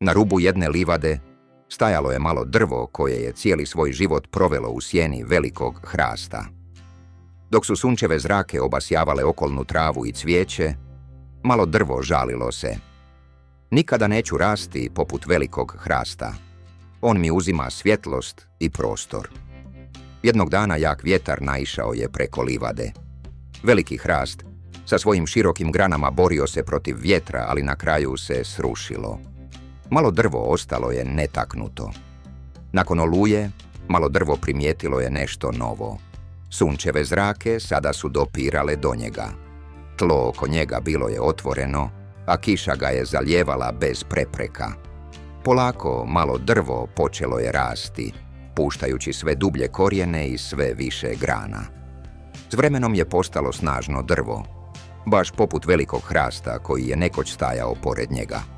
Na rubu jedne livade stajalo je malo drvo koje je cijeli svoj život provelo u sjeni velikog hrasta. Dok su sunčeve zrake obasjavale okolnu travu i cvijeće, malo drvo žalilo se. Nikada neću rasti poput velikog hrasta. On mi uzima svjetlost i prostor. Jednog dana jak vjetar naišao je preko livade. Veliki hrast sa svojim širokim granama borio se protiv vjetra, ali na kraju se srušilo. Malo drvo ostalo je netaknuto. Nakon oluje, malo drvo primijetilo je nešto novo. Sunčeve zrake sada su dopirale do njega. Tlo oko njega bilo je otvoreno, a kiša ga je zaljevala bez prepreka. Polako malo drvo počelo je rasti, puštajući sve dublje korijene i sve više grana. S vremenom je postalo snažno drvo, baš poput velikog hrasta koji je nekoć stajao pored njega.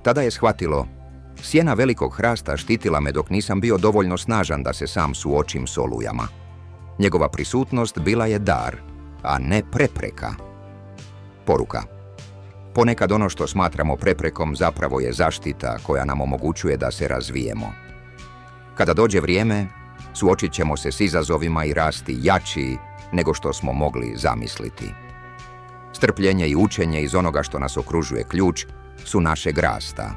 Tada je shvatilo, sjena velikog hrasta štitila me dok nisam bio dovoljno snažan da se sam suočim s olujama. Njegova prisutnost bila je dar, a ne prepreka. Poruka. Ponekad ono što smatramo preprekom zapravo je zaštita koja nam omogućuje da se razvijemo. Kada dođe vrijeme, suočit ćemo se s izazovima i rasti jači nego što smo mogli zamisliti. Strpljenje i učenje iz onoga što nas okružuje ključ su našeg rasta.